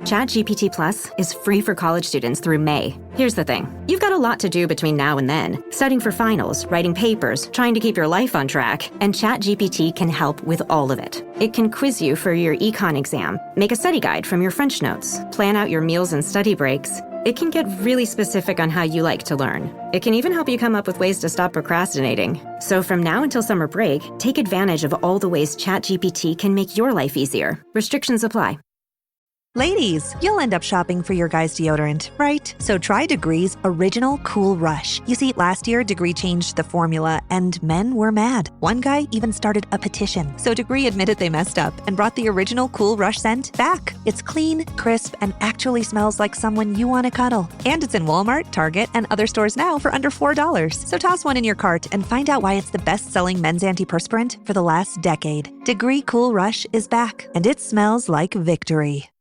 ChatGPT Plus is free for college students through May. Here's the thing. You've got a lot to do between now and then. Studying for finals, writing papers, trying to keep your life on track. And ChatGPT can help with all of it. It can quiz you for your econ exam, make a study guide from your French notes, plan out your meals and study breaks. It can get really specific on how you like to learn. It can even help you come up with ways to stop procrastinating. So from now until summer break, take advantage of all the ways ChatGPT can make your life easier. Restrictions apply. Ladies, you'll end up shopping for your guy's deodorant, right? So try Degree's Original Cool Rush. You see, last year, Degree changed the formula, and men were mad. One guy even started a petition. So Degree admitted they messed up and brought the Original Cool Rush scent back. It's clean, crisp, and actually smells like someone you want to cuddle. And it's in Walmart, Target, and other stores now for under $4. So toss one in your cart and find out why it's the best-selling men's antiperspirant for the last decade. Degree Cool Rush is back, and it smells like victory.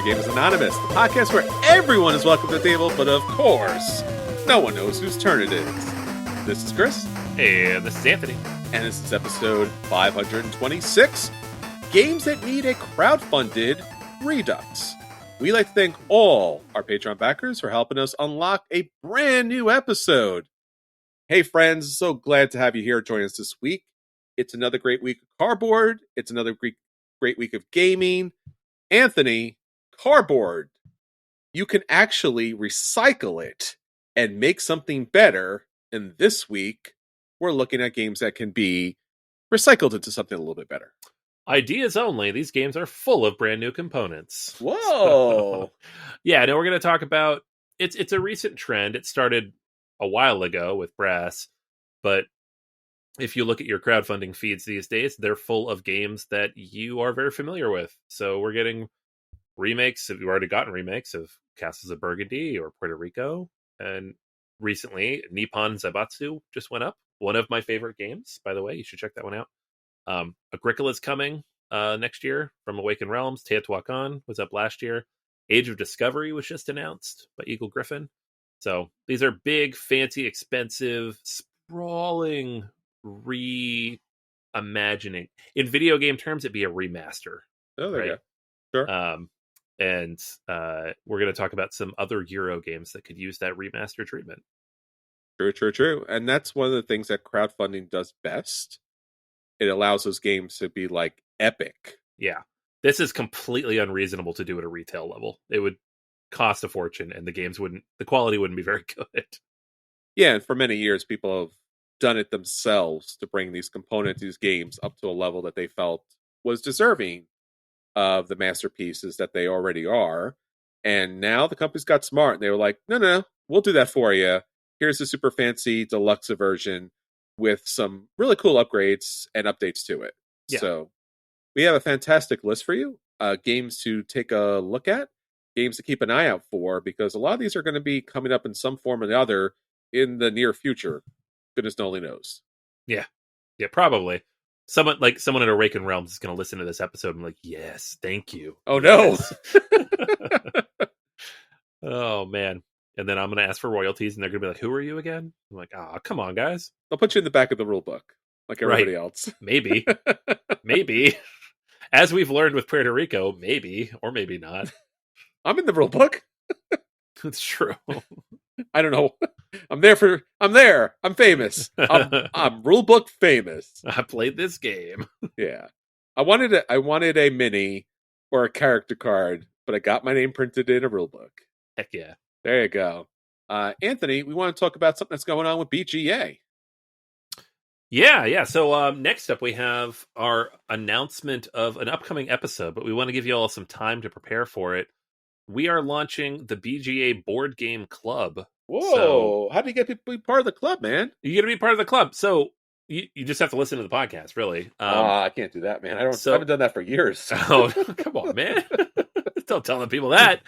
Games Anonymous, the podcast where everyone is welcome to the table, but of course, no one knows whose turn it is. This is Chris. And this is Anthony. And this is episode 526, Games That Need a Crowdfunded Redux. We like to thank all our Patreon backers for helping us unlock a brand new episode. Hey friends, so glad to have you here join us this week. It's another great week of cardboard. It's another great week of gaming. Anthony, cardboard, you can actually recycle it and make something better. And this week, we're looking at games that can be recycled into something a little bit better. Ideas only. These games are full of brand new components. Whoa! Yeah, no, we're going to talk about it's a recent trend. It started a while ago with Brass, but if you look at your crowdfunding feeds these days, they're full of games that you are very familiar with. So we're getting remakes. We've already gotten remakes of Castles of Burgundy or Puerto Rico. And recently, Nippon Zaibatsu just went up. One of my favorite games, by the way. You should check that one out. Agricola's coming next year from Awakened Realms. Teotihuacan was up last year. Age of Discovery was just announced by Eagle Griffin. So these are big, fancy, expensive, sprawling reimagining. In video game terms, it'd be a remaster. Oh, there you go. Sure. And we're going to talk about some other Euro games that could use that remaster treatment. True. And that's one of the things that crowdfunding does best. It allows those games to be like epic. Yeah. This is completely unreasonable to do at a retail level. It would cost a fortune and the quality wouldn't be very good. Yeah, and for many years, people have done it themselves to bring these components, these games up to a level that they felt was deserving of the masterpieces that they already are. And now the companies got smart and they were like, no, we'll do that for you. Here's the super fancy deluxe version with some really cool upgrades and updates to it. Yeah. So we have a fantastic list for you. Games to take a look at, games to keep an eye out for, because a lot of these are going to be coming up in some form or another in the near future. Goodness only knows. Yeah, probably. Someone at Awakened Realms is going to listen to this episode and like, yes, thank you. Oh, yes. No. Oh, man. And then I'm going to ask for royalties and they're going to be like, who are you again? I'm like, come on, guys. I'll put you in the back of the rule book like everybody else. Maybe. As we've learned with Puerto Rico, maybe, or maybe not. I'm in the rule book. It's true. I don't know. I'm there. I'm famous. I'm rule book famous. I played this game. Yeah. I wanted a mini or a character card, but I got my name printed in a rule book. Heck yeah. There you go. Anthony, we want to talk about something that's going on with BGA. Yeah. So next up, we have our announcement of an upcoming episode, but we want to give you all some time to prepare for it. We are launching the BGA Board Game Club Whoa! So, How do you get people to be part of the club, man? you get to be part of the club. So you just have to listen to the podcast, really. I can't do that, man. I haven't done that for years. Oh, come on, man! Don't tell the people that.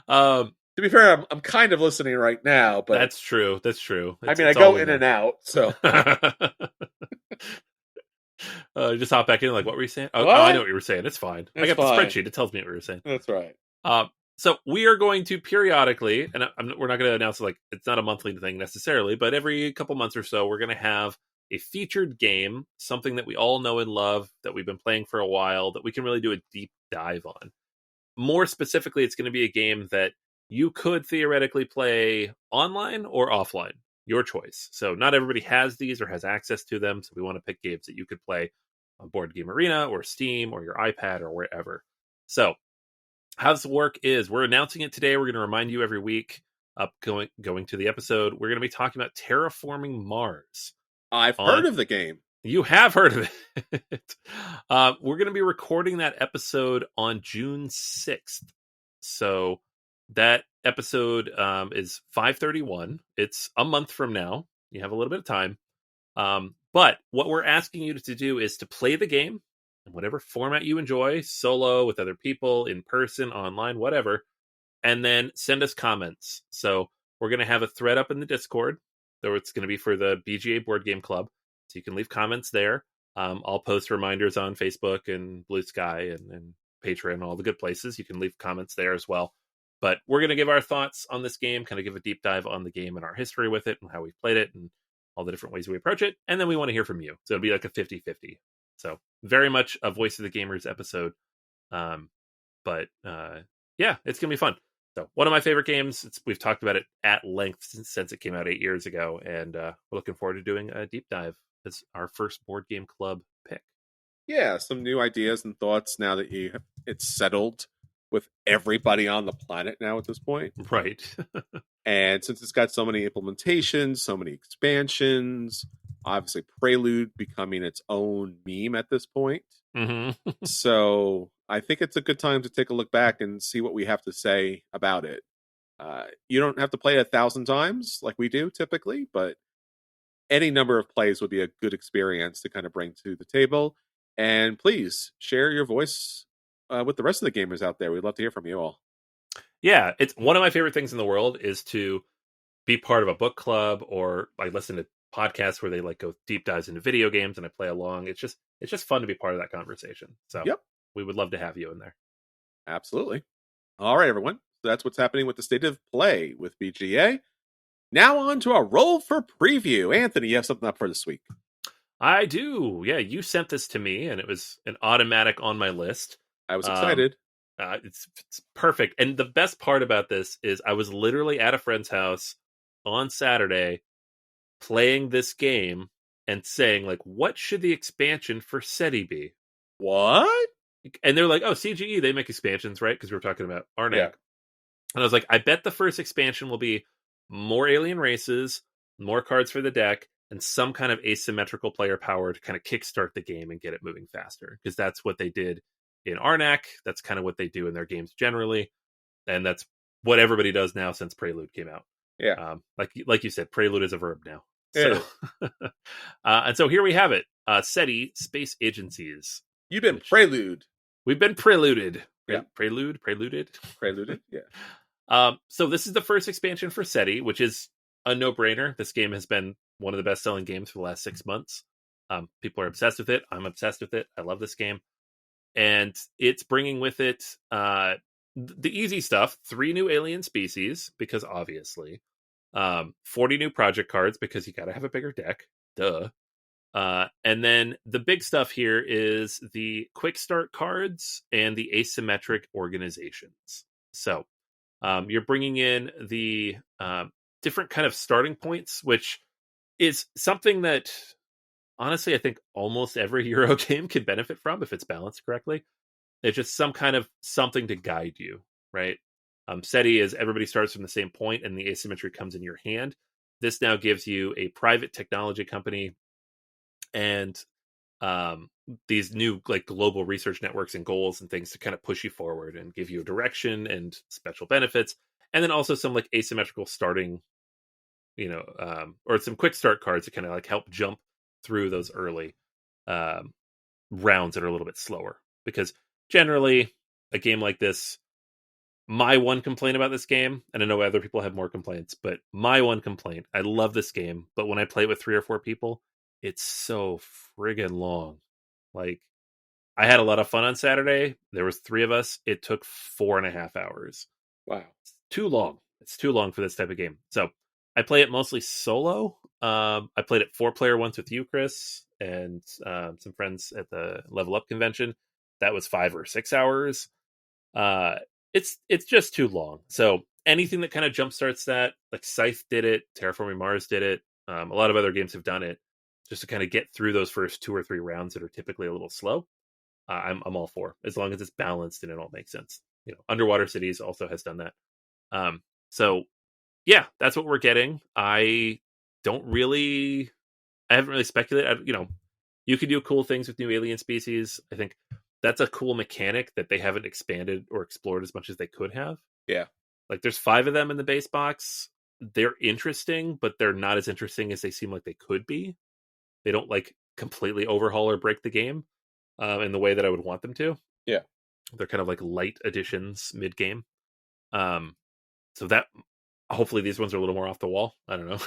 To be fair, I'm kind of listening right now, but That's true. That's true. I mean, I go in and out, so. Just hop back in. Like, what were you saying? Oh, What? I know what you were saying. It's fine. I got the fine. spreadsheet. It tells me what you were saying. That's right. So we are going to periodically, and we're not going to announce like it's not a monthly thing necessarily, but every couple months or so, we're going to have a featured game, something that we all know and love, that we've been playing for a while, that we can really do a deep dive on. More specifically, it's going to be a game that you could theoretically play online or offline, your choice. So not everybody has these or has access to them, so we want to pick games that you could play on Board Game Arena or Steam or your iPad or wherever. So how this will work is we're announcing it today. We're going to remind you every week going to the episode. We're going to be talking about Terraforming Mars. I've heard of the game. You have heard of it. We're going to be recording that episode on June 6th. So that episode is 5/31. It's a month from now. You have a little bit of time. But what we're asking you to do is to play the game in whatever format you enjoy, solo, with other people, in person, online, whatever, and then send us comments. So we're going to have a thread up in the Discord, though it's going to be for the BGA Board Game Club. So you can leave comments there. I'll post reminders on Facebook and Blue Sky and Patreon and all the good places. You can leave comments there as well. But we're going to give our thoughts on this game, kind of give a deep dive on the game and our history with it and how we've played it and all the different ways we approach it. And then we want to hear from you. So it'll be like a 50-50. So very much a Voice of the Gamers episode. But yeah, it's going to be fun. So one of my favorite games. We've talked about it at length since it came out 8 years ago. And we're looking forward to doing a deep dive as our first Board Game Club pick. Yeah, some new ideas and thoughts now that it's settled with everybody on the planet now at this point. Right. And since it's got so many implementations, so many expansions, obviously Prelude becoming its own meme at this point. Mm-hmm. So I think it's a good time to take a look back and see what we have to say about it. You don't have to play it 1,000 times like we do typically, but any number of plays would be a good experience to kind of bring to the table. And please share your voice with the rest of the gamers out there. We'd love to hear from you all. Yeah, it's one of my favorite things in the world is to be part of a book club, or like listen to podcasts where they like go deep dives into video games and I play along. It's just fun to be part of that conversation. So yep, we would love to have you in there. Absolutely. All right, everyone. So that's what's happening with the state of play with BGA. Now on to our roll for preview. Anthony, you have something up for this week. I do. Yeah, you sent this to me and it was an automatic on my list. I was excited. It's perfect. And the best part about this is I was literally at a friend's house on Saturday playing this game and saying, like, what should the expansion for SETI be? What? And they're like, oh, CGE, they make expansions, right? Because we were talking about Arnak. Yeah. And I was like, I bet the first expansion will be more alien races, more cards for the deck, and some kind of asymmetrical player power to kind of kickstart the game and get it moving faster. Because that's what they did in Arnak. That's kind of what they do in their games generally. And that's what everybody does now since Prelude came out. Yeah. Like you said, Prelude is a verb now. Yeah. So, and so here we have it. SETI, Space Agencies. You've been Prelude. We've been preluded. Yeah. Preluded? Preluded, yeah. So this is the first expansion for SETI, which is a no-brainer. This game has been one of the best-selling games for the last 6 months. People are obsessed with it. I'm obsessed with it. I love this game. And it's bringing with it the easy stuff, 3 new alien species, because obviously, 40 new project cards, because you got to have a bigger deck. Duh. And then the big stuff here is the quick start cards and the asymmetric organizations. So you're bringing in the different kind of starting points, which is something that honestly I think almost every Euro game can benefit from if it's balanced correctly. It's just some kind of something to guide you, right? SETI is everybody starts from the same point and the asymmetry comes in your hand. This now gives you a private technology company and these new like global research networks and goals and things to kind of push you forward and give you a direction and special benefits, and then also some like asymmetrical starting or some quick start cards that kind of like help jump through those early rounds that are a little bit slower. Because generally, a game like this, my one complaint about this game, and I know other people have more complaints, but my one complaint, I love this game, but when I play it with 3 or 4 people, it's so friggin' long. Like, I had a lot of fun on Saturday. There was 3 of us. It took 4.5 hours. Wow. It's too long. It's too long for this type of game. So I play it mostly solo. I played it 4-player once with you, Chris, and some friends at the Level Up convention. That was 5 or 6 hours. It's just too long. So anything that kind of jumpstarts that, like Scythe did it, Terraforming Mars did it, a lot of other games have done it, just to kind of get through those first 2 or 3 rounds that are typically a little slow. I'm all for, as long as it's balanced and it all makes sense. Underwater Cities also has done that. So yeah, that's what we're getting. I haven't really speculated. You could do cool things with new alien species. I think that's a cool mechanic that they haven't expanded or explored as much as they could have. Yeah. Like, there's 5 of them in the base box. They're interesting, but they're not as interesting as they seem like they could be. They don't like completely overhaul or break the game in the way that I would want them to. Yeah. They're kind of like light additions mid-game. So that, hopefully these ones are a little more off the wall. I don't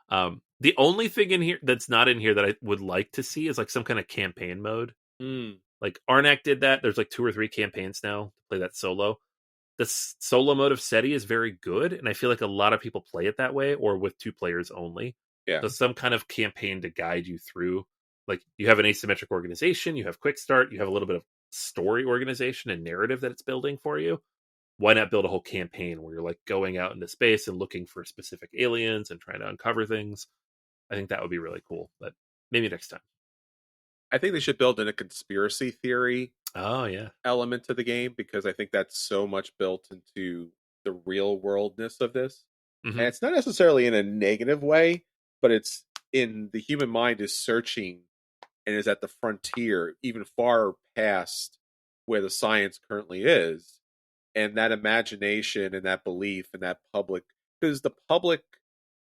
know. The only thing in here that's not in here that I would like to see is like some kind of campaign mode. Like Arnak did that. There's like 2 or 3 campaigns now to play that solo. The solo mode of SETI is very good, and I feel like a lot of people play it that way or with 2 players only. Yeah. So some kind of campaign to guide you through. Like, you have an asymmetric organization, you have quick start, you have a little bit of story organization and narrative that it's building for you. Why not build a whole campaign where you're like going out into space and looking for specific aliens and trying to uncover things? I think that would be really cool, but maybe next time. I think they should build in a conspiracy theory element to the game, because I think that's so much built into the real worldness of this. Mm-hmm. And it's not necessarily in a negative way, but it's in the human mind is searching and is at the frontier, even far past where the science currently is. And that imagination and that belief and that public, because the public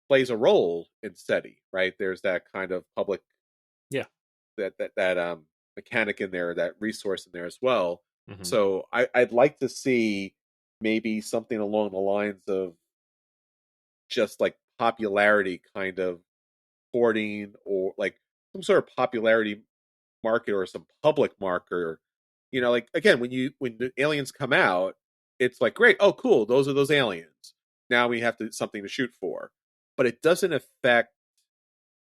plays a role in SETI, right? There's that kind of public, that mechanic in there, that resource in there as well. Mm-hmm. So I'd like to see maybe something along the lines of just like popularity kind of hoarding, or like some sort of popularity market or some public marker. Like, again, when the aliens come out, it's like, great, oh cool, those are those aliens. Now we have something to shoot for. But it doesn't affect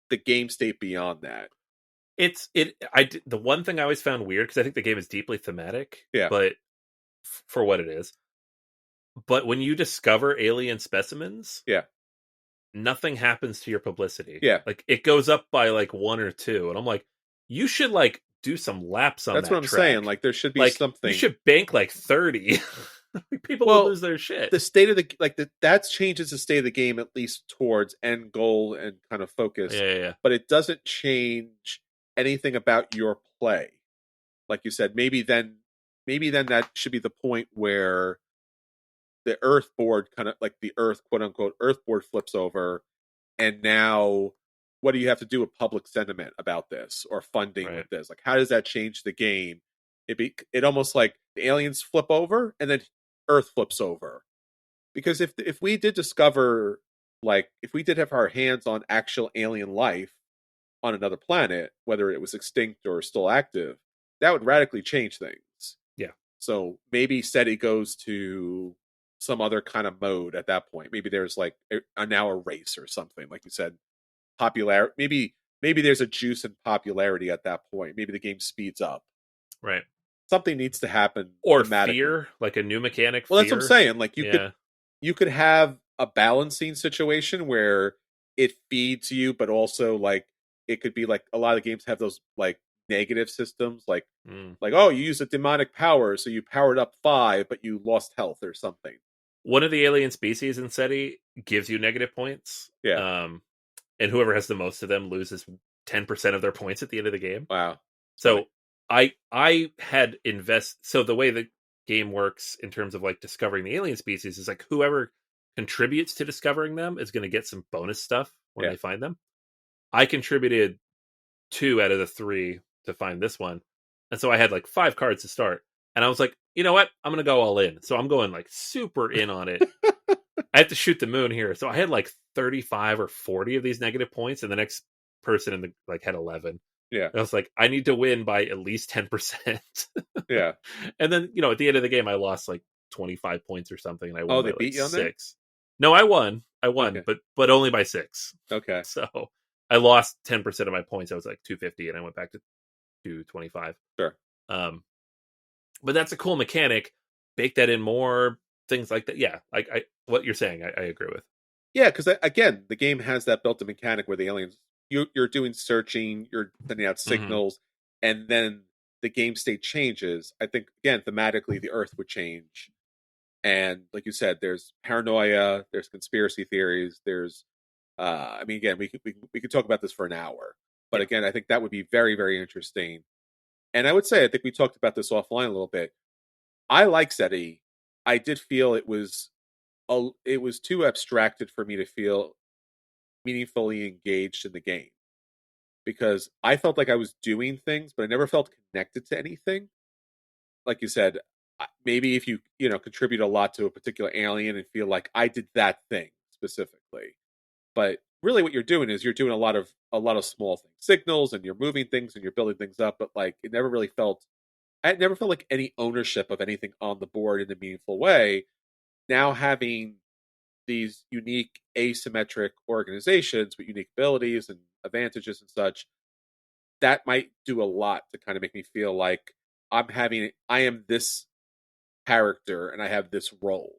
the game state beyond that. The one thing I always found weird, because I think the game is deeply thematic, but for what it is. But when you discover alien specimens, nothing happens to your publicity. Yeah. Like, it goes up by like 1 or 2, and I'm like, you should like do some laps on that. That's what I'm track. saying. Like, there should be like, something. You should bank like 30. People will lose their shit. The state of that changes the state of the game, at least towards end goal and kind of focus. Yeah. But it doesn't change anything about your play. Like you said, maybe then that should be the point where the Earth board, kind of like the Earth, quote unquote, Earth board flips over, and now what do you have to do with public sentiment about this or funding with this? Like, how does that change the game? It almost like the aliens flip over and then Earth flips over. Because if we did discover, like, if we did have our hands on actual alien life on another planet, whether it was extinct or still active, that would radically change things. Yeah. So maybe SETI goes to some other kind of mode at that point. Maybe there's like now a race or something, like you said, popular. Maybe there's a juice in popularity at that point. Maybe the game speeds up. Right. Something needs to happen. Or fear, like a new mechanic. Well, that's what I'm saying. Like, you could have a balancing situation where it feeds you, but also like it could be like a lot of games have those like negative systems, like oh, you use a demonic power, so you powered up 5, but you lost health or something. One of the alien species in SETI gives you negative points. Yeah. And whoever has the most of them loses 10% of their points at the end of the game. Wow. So I had so the way the game works in terms of like discovering the alien species is like whoever contributes to discovering them is going to get some bonus stuff when Yeah. they find them. I contributed 2 out of the 3 to find this one. And so I had like 5 cards to start. And I was like, you know what? I'm going to go all in. So I'm going like super in on it. I have to shoot the moon here. So I had like 35 or 40 of these negative points. And the next person in the like had 11. Yeah. And I was like, I need to win by at least 10%. Yeah. And then, at the end of the game, I lost like 25 points or something. And I won Oh, by they beat you on 6. No, I won. Okay. but only by 6. Okay. So I lost 10% of my points. I was like 250 and I went back to 225. Sure. But that's a cool mechanic. Bake that in more, things like that. Yeah, I what you're saying, I agree with. Yeah, because again, the game has that built-in mechanic where the aliens, you're doing searching, you're sending out signals, and then the game state changes. I think, again, thematically, the Earth would change. And like you said, there's paranoia, there's conspiracy theories, there's, I mean, again, we could talk about this for an hour. But again, I think that would be very, very interesting. And I would say, I think we talked about this offline a little bit. I like SETI. I did feel it was too abstracted for me to feel meaningfully engaged in the game, because I felt like I was doing things, but I never felt connected to anything. Like you said, maybe if you contribute a lot to a particular alien and feel like I did that thing specifically, but really what you're doing is you're doing a lot of small things, signals, and you're moving things and you're building things up. But like I never felt like any ownership of anything on the board in a meaningful way. Now having these unique asymmetric organizations with unique abilities and advantages and such, that might do a lot to kind of make me feel like I am this character and I have this role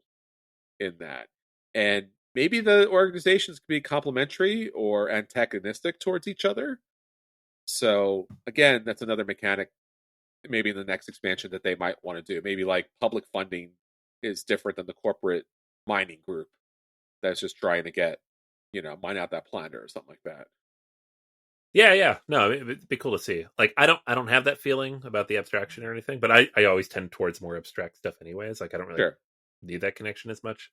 in that. And maybe the organizations could be complementary or antagonistic towards each other. So again, that's another mechanic maybe in the next expansion that they might want to do. Maybe like public funding is different than the corporate mining group that's just trying to get, mine out that planet or something like that. Yeah. No, it'd be cool to see. Like, I don't have that feeling about the abstraction or anything, but I always tend towards more abstract stuff anyways. Like, I don't really need that connection as much.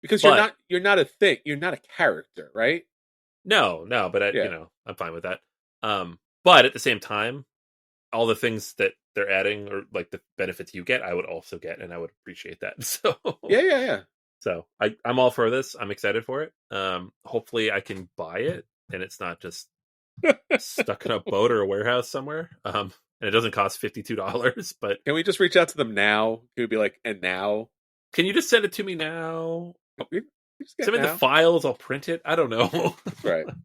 Because you're not a thing. You're not a character, right? No, but I'm fine with that. But at the same time, all the things that they're adding, or like the benefits you get, I would also get, and I would appreciate that. So yeah. So I'm all for this. I'm excited for it. Hopefully I can buy it and it's not just stuck in a boat or a warehouse somewhere. And it doesn't cost $52. But can we just reach out to them now? Can we be like, and now? Can you just send it to me now? Send me the files. I'll print it. I don't know. Right. Can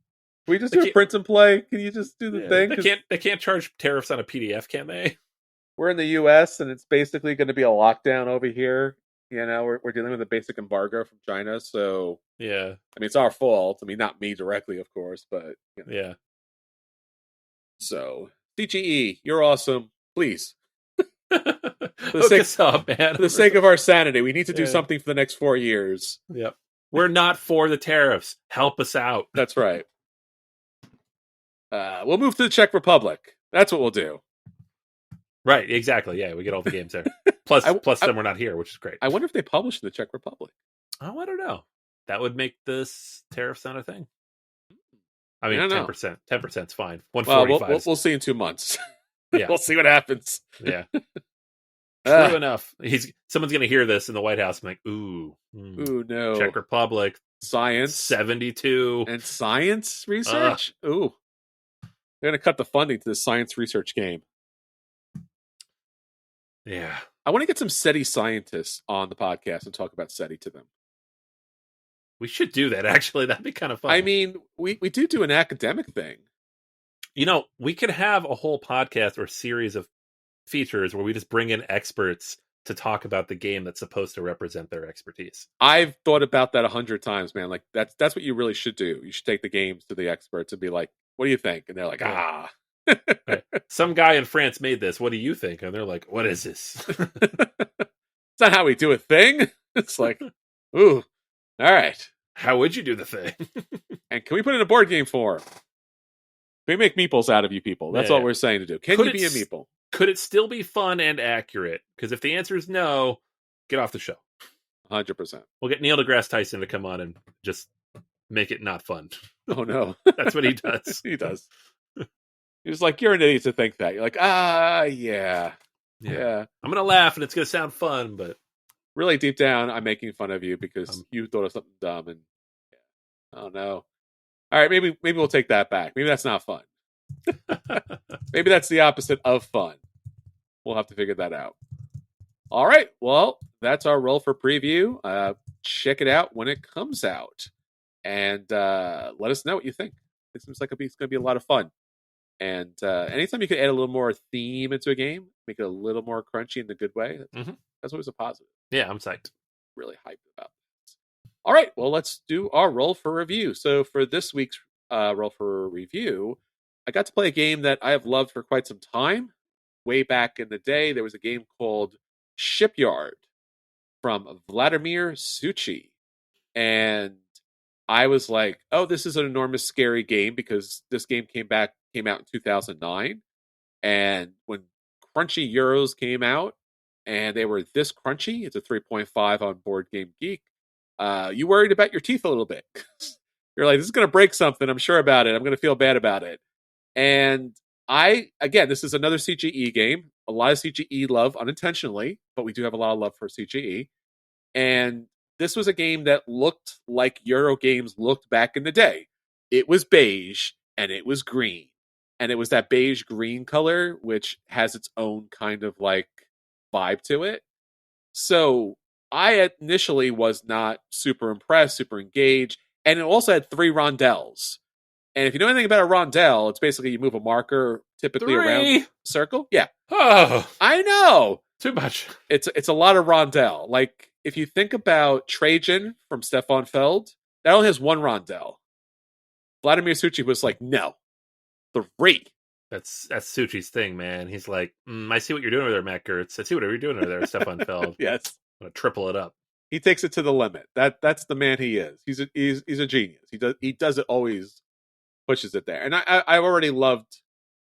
we just do a print and play? Can you just do the thing? They can't charge tariffs on a PDF, can they? We're in the U.S. and it's basically going to be a lockdown over here. We're dealing with a basic embargo from China, so yeah. I mean, it's our fault. I mean, not me directly, of course, but yeah. So CGE, you're awesome. Please, hook us up, man. For the sake of our sanity, we need to do something for the next 4 years. Yep. We're not for the tariffs. Help us out. That's right. We'll move to the Czech Republic. That's what we'll do. Right, exactly. Yeah, we get all the games there. Plus, then we're not here, which is great. I wonder if they publish in the Czech Republic. Oh, I don't know. That would make this tariffs not a thing. I mean, 10%. 10%'s fine. 145. We'll see in 2 months. Yeah, we'll see what happens. Yeah. True enough. Someone's going to hear this in the White House. I'm like, ooh, no. Czech Republic, science 72, and science research. Ooh, they're going to cut the funding to the science research game. Yeah. I want to get some SETI scientists on the podcast and talk about SETI to them. We should do that, actually. That'd be kind of fun. I mean, we do an academic thing. We could have a whole podcast or series of features where we just bring in experts to talk about the game that's supposed to represent their expertise. I've thought about that 100 times, man. Like, that's what you really should do. You should take the games to the experts and be like, what do you think? And they're like, Right. Some guy in France made this. What do you think? And they're like, what is this? It's not how we do a thing. It's like, ooh, all right. How would you do the thing? And can we put it in a board game form? Can we make meeples out of you people? That's all we're saying to do. Can you be a meeple? Could it still be fun and accurate? Because if the answer is no, get off the show. 100%. We'll get Neil deGrasse Tyson to come on and just make it not fun. Oh, no. That's what he does. He does. He's like, you're an idiot to think that. You're like, yeah. I'm going to laugh and it's going to sound fun, but really deep down, I'm making fun of you because you thought of something dumb. And oh, no. All right, maybe we'll take that back. Maybe that's not fun. Maybe that's the opposite of fun. We'll have to figure that out. All right, well, that's our roll for preview. Check it out when it comes out. And let us know what you think. It seems like it's going to be a lot of fun. And anytime you can add a little more theme into a game, make it a little more crunchy in the good way, that's always a positive. Yeah, I'm psyched. Really hyped about this. All right, well, let's do our roll for review. So for this week's roll for review, I got to play a game that I have loved for quite some time. Way back in the day, there was a game called Shipyard from Vladimir Suchi. And I was like, oh, this is an enormous scary game because this game came out in 2009. And when crunchy Euros came out and they were this crunchy, it's a 3.5 on Board Game Geek, you worried about your teeth a little bit. You're like, this is going to break something. I'm sure about it. I'm going to feel bad about it. And this is another CGE game. A lot of CGE love unintentionally, but we do have a lot of love for CGE. And this was a game that looked like Euro games looked back in the day. It was beige and it was green. And it was that beige green color, which has its own kind of like vibe to it. So I initially was not super impressed, super engaged. And it also had 3 rondelles. And if you know anything about a rondelle, it's basically you move a marker typically 3? around a circle. Yeah. Oh, I know. too much. It's a lot of rondelle. Like if you think about Trajan from Stefan Feld, that only has 1 rondelle. Vladimir Suchi was like, no, 3. That's Suchi's thing, man. He's like, I see what you're doing over there, Matt Gertz. I see what you're doing over there, Stefan Feld. Yes. I'm going to triple it up. He takes it to the limit. That's the man he is. He's a genius. He does it always, pushes it there. And I've already loved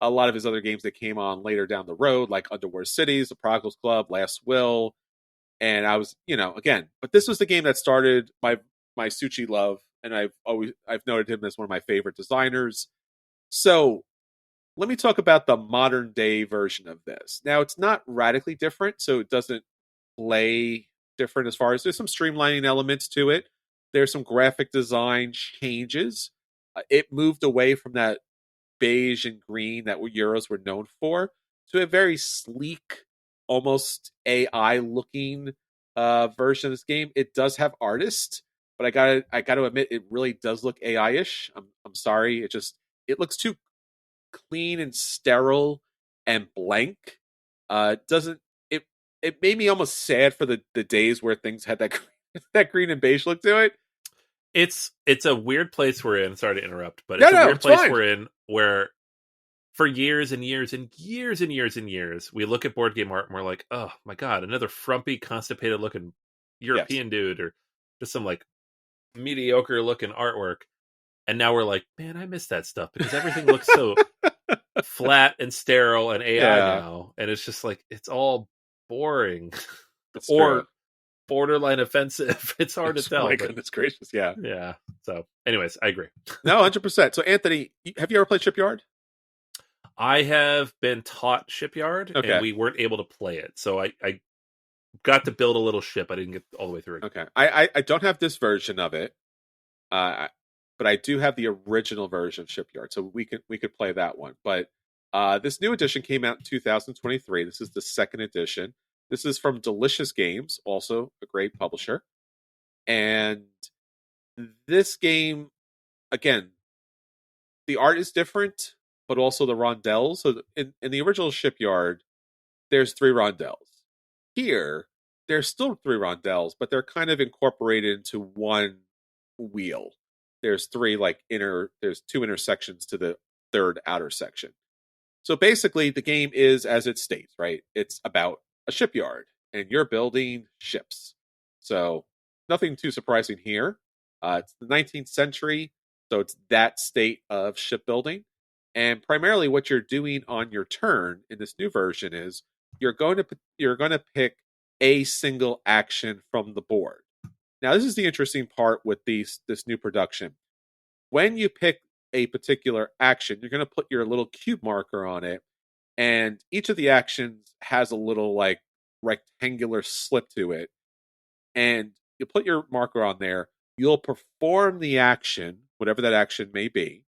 a lot of his other games that came on later down the road, like Underworld Cities, The Prodigal's Club, Last Will. And I was, again, but this was the game that started my Suchi love, and I've noted him as one of my favorite designers. So let me talk about the modern day version of this. Now, it's not radically different, so it doesn't play different as far as there's some streamlining elements to it. There's some graphic design changes. It moved away from that beige and green that Euros were known for to a very sleek, almost AI looking version of this game. It does have artists, but I gotta admit it really does look AI-ish. I'm sorry, it looks too clean and sterile and blank. It made me almost sad for the days where things had that green and beige look to it. It's a weird place we're in. Sorry to interrupt, but it's a weird place we're in where for years and years and years and years and years, we look at board game art and we're like, oh my God, another frumpy, constipated looking European dude or just some like mediocre looking artwork. And now we're like, man, I miss that stuff because everything looks so flat and sterile and AI now. And it's just like, it's all boring or borderline offensive. It's hard to tell. My goodness gracious. Yeah. Yeah. So anyways, I agree. No, 100%. So Anthony, have you ever played Shipyard? I have been taught Shipyard and we weren't able to play it. So I got to build a little ship. I didn't get all the way through it. Okay. I don't have this version of it. But I do have the original version of Shipyard. So we could play that one. But this new edition came out in 2023. This is the 2nd edition. This is from Delicious Games, also a great publisher. And this game, again, the art is different, but also the rondelles. So in the original Shipyard, there's 3 rondelles. Here, there's still 3 rondelles, but they're kind of incorporated into one wheel. There's 3 there's 2 intersections to the 3rd outer section. So basically, the game is as it states, right? It's about a shipyard, and you're building ships. So nothing too surprising here. It's the 19th century, so it's that state of shipbuilding. And primarily, what you're doing on your turn in this new version is you're going to pick a single action from the board. Now, this is the interesting part with this new production. When you pick a particular action, you're going to put your little cube marker on it, and each of the actions has a little like rectangular slip to it. And you put your marker on there, you'll perform the action, whatever that action may be.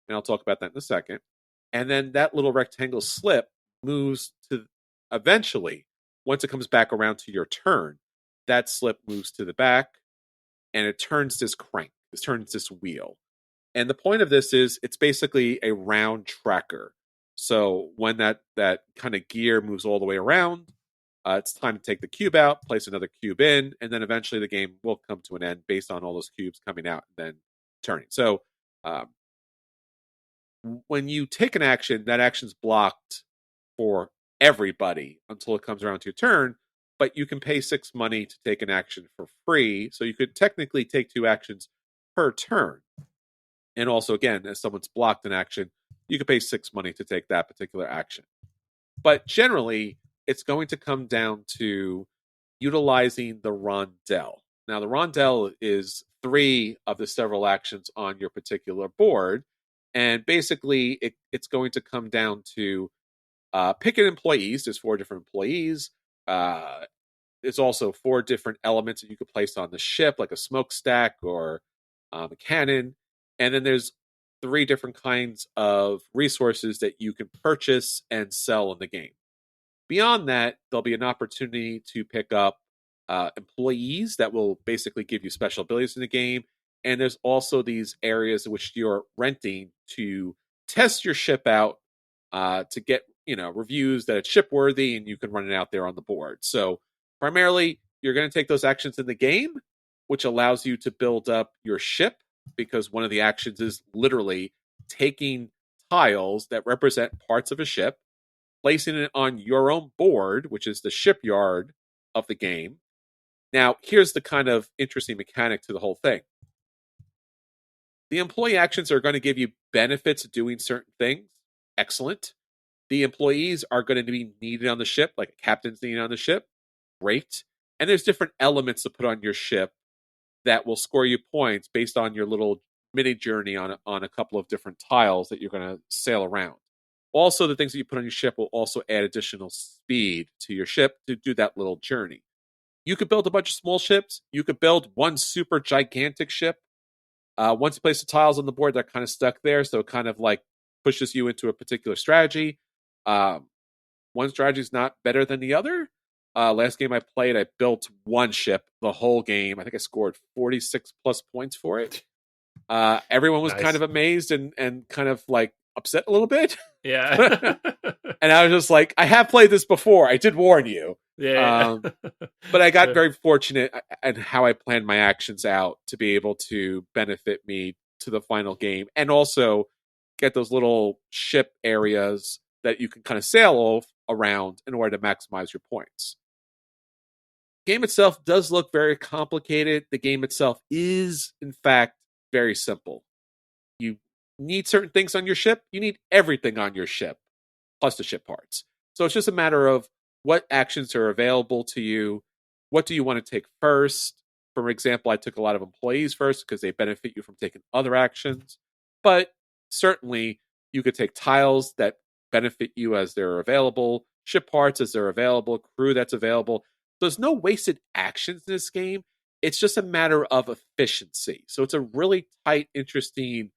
And I'll talk about that in a second. And then that little rectangle slip moves to eventually, once it comes back around to your turn, that slip moves to the back and it turns this crank, it turns this wheel. And the point of this is it's basically a round tracker. So when that kind of gear moves all the way around, it's time to take the cube out, place another cube in, and then eventually the game will come to an end based on all those cubes coming out and then turning. So when you take an action, that action's blocked for everybody until it comes around to your turn, but you can pay 6 money to take an action for free. So you could technically take 2 actions per turn. And also, again, as someone's blocked an action, you could pay 6 money to take that particular action. But generally, it's going to come down to utilizing the rondelle. Now, the rondelle is 3 of the several actions on your particular board. And basically, it's going to come down to picking employees. There's 4 different employees. There's also 4 different elements that you could place on the ship, like a smokestack or a cannon. And then there's 3 different kinds of resources that you can purchase and sell in the game. Beyond that, there'll be an opportunity to pick up employees that will basically give you special abilities in the game. And there's also these areas in which you're renting to test your ship out to get reviews that it's ship-worthy, and you can run it out there on the board. So primarily, you're going to take those actions in the game, which allows you to build up your ship, because one of the actions is literally taking tiles that represent parts of a ship, placing it on your own board, which is the shipyard of the game. Now, here's the kind of interesting mechanic to the whole thing. The employee actions are going to give you benefits of doing certain things. Excellent. The employees are going to be needed on the ship, like a captain's needed on the ship. Great. And there's different elements to put on your ship that will score you points based on your little mini journey on a couple of different tiles that you're going to sail around. Also, the things that you put on your ship will also add additional speed to your ship to do that little journey. You could build a bunch of small ships. You could build one super gigantic ship. Once you place the tiles on the board, they're kind of stuck there, so it kind of like pushes you into a particular strategy. One strategy is not better than the other. Last game I played, I built one ship the whole game. I think I scored 46 plus points for it. Everyone was kind of amazed and kind of like upset a little bit. Yeah. And I was just like, I have played this before. I did warn you. Yeah. But I got very fortunate at how I planned my actions out to be able to benefit me to the final game, and also get those little ship areas that you can kind of sail off around in order to maximize your points. The game itself does look very complicated. The game itself is, in fact, very simple. You need certain things on your ship. You need everything on your ship, plus the ship parts. So it's just a matter of what actions are available to you. What do you want to take first? For example, I took a lot of employees first because they benefit you from taking other actions. But certainly, you could take tiles that benefit you as they're available, ship parts as they're available, crew that's available. There's no wasted actions in this game. It's just a matter of efficiency. So it's a really tight, interesting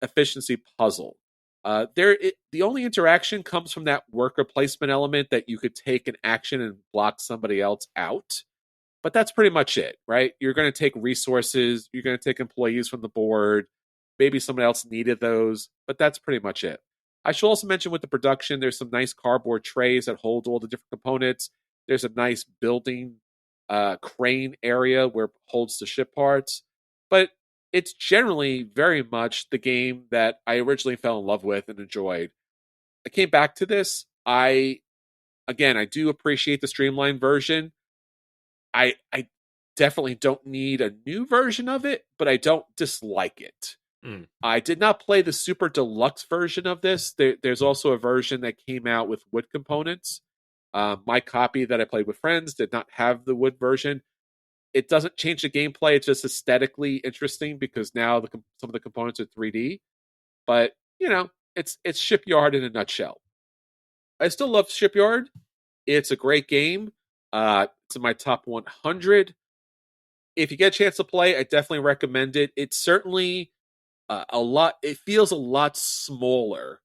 efficiency puzzle. The only interaction comes from that worker placement element that you could take an action and block somebody else out. But that's pretty much it, right? You're going to take resources. You're going to take employees from the board. Maybe somebody else needed those, but that's pretty much it. I should also mention with the production, there's some nice cardboard trays that hold all the different components. There's a nice building crane area where it holds the ship parts. But it's generally very much the game that I originally fell in love with and enjoyed. I came back to this. I do appreciate the streamlined version. I definitely don't need a new version of it, but I don't dislike it. I did not play the super deluxe version of this. There's also a version that came out with wood components. My copy that I played with friends did not have the wood version. It doesn't change the gameplay. It's just aesthetically interesting because now some of the components are 3D. But it's Shipyard in a nutshell. I still love Shipyard. It's a great game. It's in my top 100. If you get a chance to play, I definitely recommend it. It's certainly a lot. It feels a lot smaller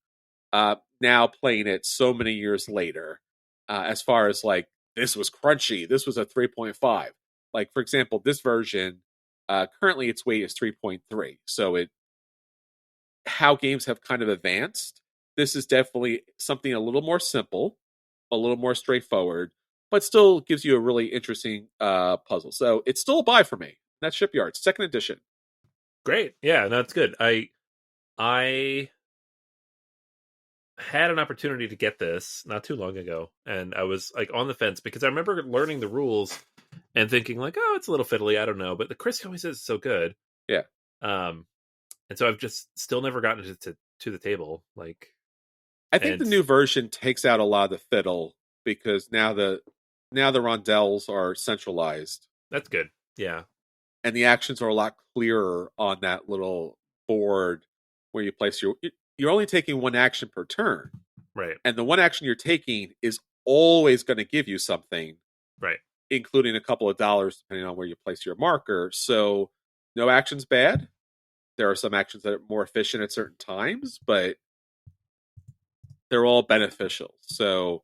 now playing it so many years later. As far as like, this was crunchy. This was a 3.5. Like, for example, this version, currently its weight is 3.3. So how games have kind of advanced. This is definitely something a little more simple, a little more straightforward, but still gives you a really interesting puzzle. So it's still a buy for me. That's Shipyard, second edition. Great. Yeah, that's good. I had an opportunity to get this not too long ago, and I was like on the fence because I remember learning the rules and thinking like, oh, it's a little fiddly, I don't know, but the Chris always says it's so good. Yeah. And so I've just still never gotten to the table. Like, I think the new version takes out a lot of the fiddle because now the rondelles are centralized. That's good. Yeah. And the actions are a lot clearer on that little board where you place you're only taking one action per turn. Right. And the one action you're taking is always going to give you something. Right. Including a couple of dollars depending on where you place your marker. So no action's bad. There are some actions that are more efficient at certain times, but they're all beneficial. So,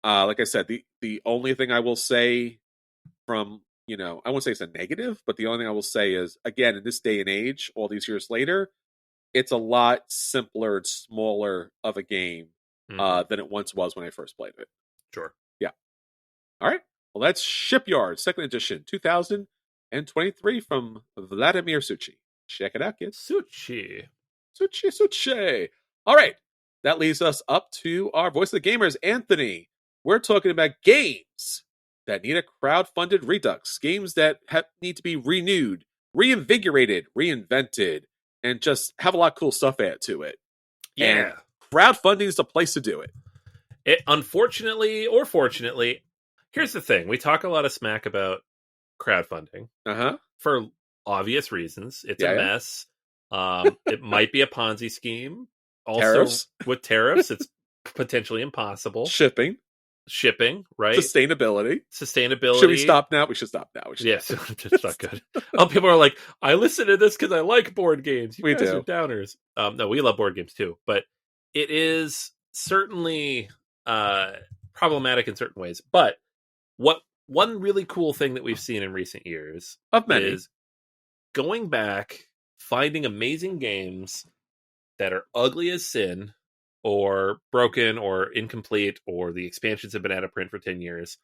like I said, the only thing I will say from, I won't say it's a negative, but the only thing I will say is, again, in this day and age, all these years later, it's a lot simpler and smaller of a game than it once was when I first played it. Sure. Yeah. All right. Well, that's Shipyard, second edition, 2023 from Vladimir Suchi. Check it out, kids. Suchi. All right. That leads us up to our Voice of the Gamers, Anthony. We're talking about games that need a crowdfunded redux, games that need to be renewed, reinvigorated, reinvented, and just have a lot of cool stuff added to it. Yeah. And crowdfunding is the place to do it. Unfortunately or fortunately, here's the thing. We talk a lot of smack about crowdfunding for obvious reasons. It's a mess. It might be a Ponzi scheme. Also, tariffs. With tariffs, it's potentially impossible. Shipping, right? Sustainability. Should we stop now? We should stop now. Yes, it's not good. People are like, I listen to this because I like board games. You guys are downers. No, we love board games too, but it is certainly problematic in certain ways. But one really cool thing that we've seen in recent years is going back, finding amazing games that are ugly as sin, or broken, or incomplete, or the expansions have been out of print for 10 years,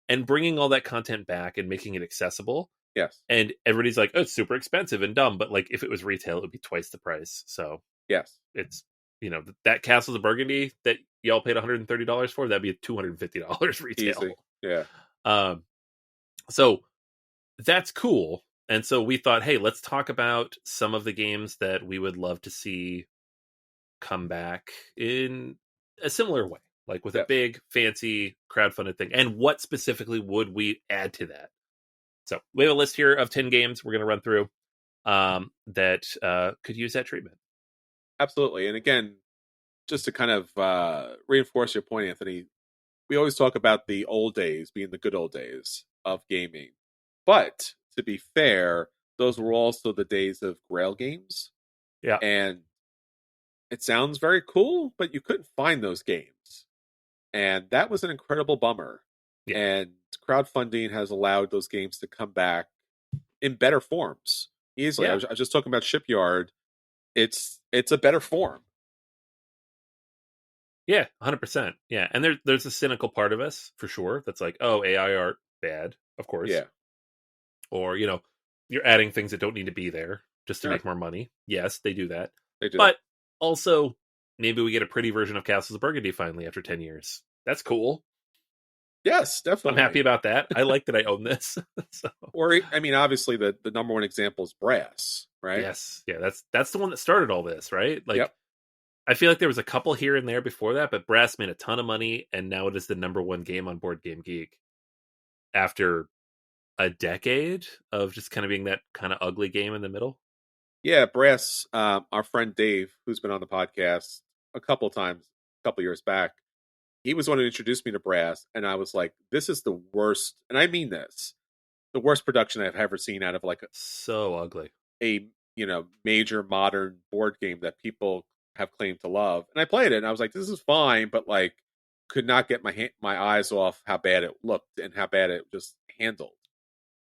and bringing all that content back and making it accessible. Yes. And everybody's like, oh, it's super expensive and dumb, but like if it was retail, it would be twice the price. So yes, it's, that Castles of Burgundy that y'all paid $130 for, that'd be $250 retail. Easy. Yeah. So that's cool. And so we thought, hey, let's talk about some of the games that we would love to see come back in a similar way, like with a big, fancy, crowdfunded thing. And what specifically would we add to that? So we have a list here of 10 games we're going to run through that could use that treatment. Absolutely. And again, just to kind of reinforce your point, Anthony, we always talk about the old days being the good old days of gaming. But to be fair, those were also the days of Grail games. Yeah. And it sounds very cool, but you couldn't find those games. And that was an incredible bummer. Yeah. And crowdfunding has allowed those games to come back in better forms easily. Yeah. I was just talking about Shipyard. It's a better form. Yeah, 100%. Yeah, and there's a cynical part of us, for sure, that's like, oh, AI art, bad, of course. Yeah. Or, you're adding things that don't need to be there just to make more money. Yes, they do that. They do. But also, maybe we get a pretty version of Castles of Burgundy finally after 10 years. That's cool. Yes, definitely. I'm happy about that. I like that I own this. So. Or, I mean, obviously, the number one example is Brass, right? Yes. Yeah, that's the one that started all this, right? Like, yep. I feel like there was a couple here and there before that, but Brass made a ton of money, and now it is the number one game on Board Game Geek after a decade of just kind of being that kind of ugly game in the middle. Yeah, Brass, our friend Dave, who's been on the podcast a couple times, a couple years back, he was the one who introduced me to Brass, and I was like, this is the worst, and I mean this, the worst production I've ever seen out of like So ugly. a major modern board game that people have claimed to love. And I played it, and I was like, this is fine, but like, could not get my eyes off how bad it looked and how bad it just handled.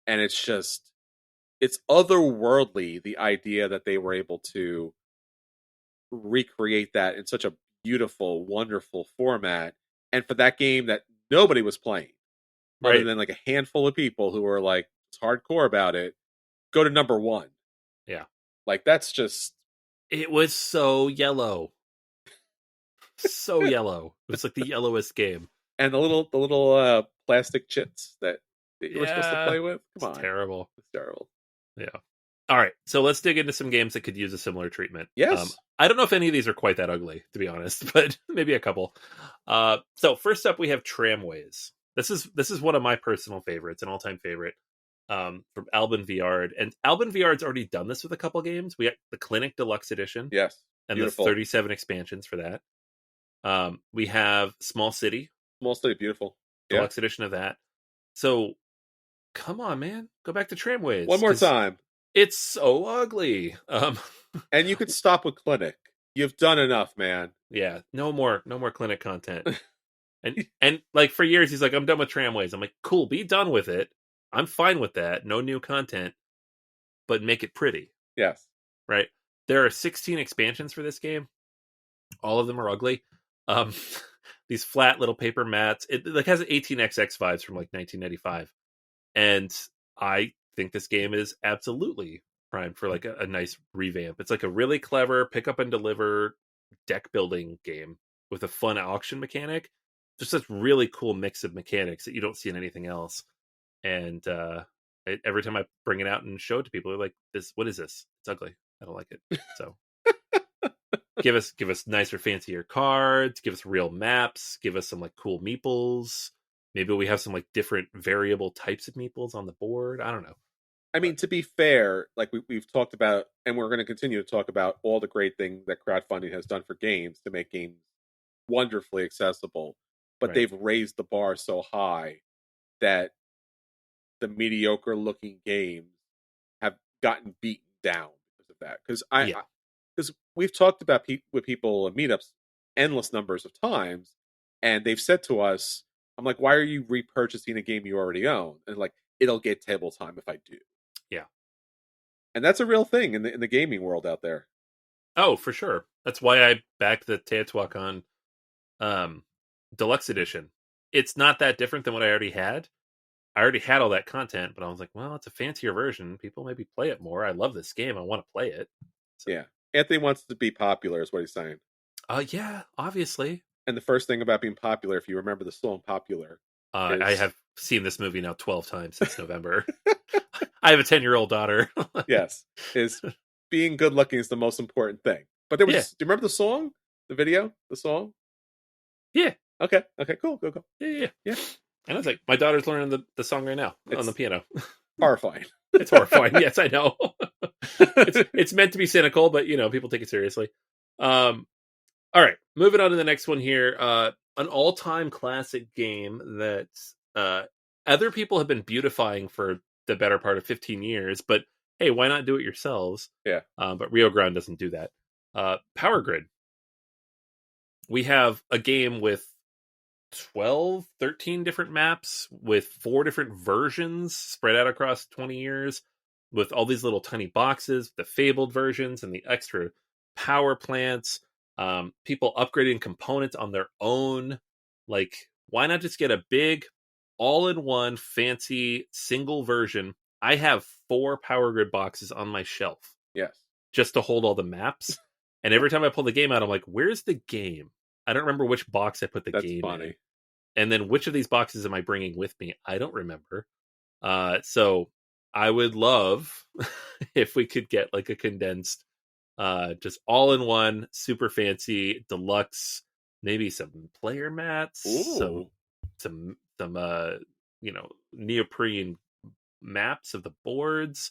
And it's otherworldly, the idea that they were able to recreate that in such a beautiful, wonderful format, and for that game that nobody was playing, Right. other than like a handful of people who were like hardcore about it, go to number one. Yeah. Like, that's just... It was so yellow. So yellow. It was like the yellowest game. And the little plastic chits that you were supposed to play with. Come on. Terrible. It's terrible. Yeah. All right. So let's dig into some games that could use a similar treatment. Yes. I don't know if any of these are quite that ugly, to be honest, but maybe a couple. So first up, we have Tramways. This is one of my personal favorites, an all-time favorite, from Albin Viard. And Albin Viard's already done this with a couple games. We got the Clinic Deluxe Edition. Yes. And Beautiful. the 37 expansions for that. We have Small City. Small City, beautiful. Deluxe edition of that. So, come on, man. Go back to Tramways. One more time. It's so ugly. And you could stop with Clinic. You've done enough, man. Yeah, no more Clinic content. and like for years, he's like, I'm done with Tramways. I'm like, cool, be done with it. I'm fine with that. No new content, but make it pretty. Yes. Right? There are 16 expansions for this game. All of them are ugly. These flat little paper mats. It like has 18xx vibes from like 1995. And I think this game is absolutely primed for like a nice revamp. It's like a really clever pick up and deliver deck building game with a fun auction mechanic. Just this really cool mix of mechanics that you don't see in anything else. And every time I bring it out and show it to people, they're like, what is this? It's ugly. I don't like it. So give us nicer, fancier cards, give us real maps, give us some like cool meeples. Maybe we have some like different variable types of meeples on the board. I don't know. I mean, to be fair, like we've talked about, and we're going to continue to talk about all the great things that crowdfunding has done for games to make games wonderfully accessible. But Right. They've raised the bar so high that the mediocre looking games have gotten beaten down because of that. Because we've talked about with people in meetups endless numbers of times, and they've said to us, I'm like, why are you repurchasing a game you already own? And like, it'll get table time if I do. Yeah. And that's a real thing in the gaming world out there. Oh, for sure. That's why I backed the Teotihuacan Deluxe Edition. It's not that different than what I already had. I already had all that content, but I was like, well, it's a fancier version. People maybe play it more. I love this game. I want to play it. So. Yeah. Anthony wants to be popular is what he's saying. Yeah, obviously. And the first thing about being popular, if you remember the song Popular. I have seen this movie now 12 times since November. I have a 10-year-old daughter. Yes. Is being good looking is the most important thing. But there was, do you remember the song? The video? The song? Yeah. Okay, cool. Yeah. And I was like, my daughter's learning the song right now on the piano. Horrifying. It's horrifying. Yes, I know. It's meant to be cynical, but people take it seriously. All right, moving on to the next one here. An all-time classic game that other people have been beautifying for the better part of 15 years, but hey, why not do it yourselves? Yeah. But Rio Grande doesn't do that. Power Grid. We have a game with 12, 13 different maps with 4 different versions spread out across 20 years with all these little tiny boxes, the fabled versions and the extra power plants. People upgrading components on their own. Like, why not just get a big all-in-one fancy single version? I have 4 Power Grid boxes on my shelf. Yes. Just to hold all the maps. And every time I pull the game out, I'm like, where's the game? I don't remember which box I put the game in. And then which of these boxes am I bringing with me? I don't remember. So I would love if we could get like a condensed, just all in one, super fancy, deluxe, maybe some player mats, some neoprene maps of the boards,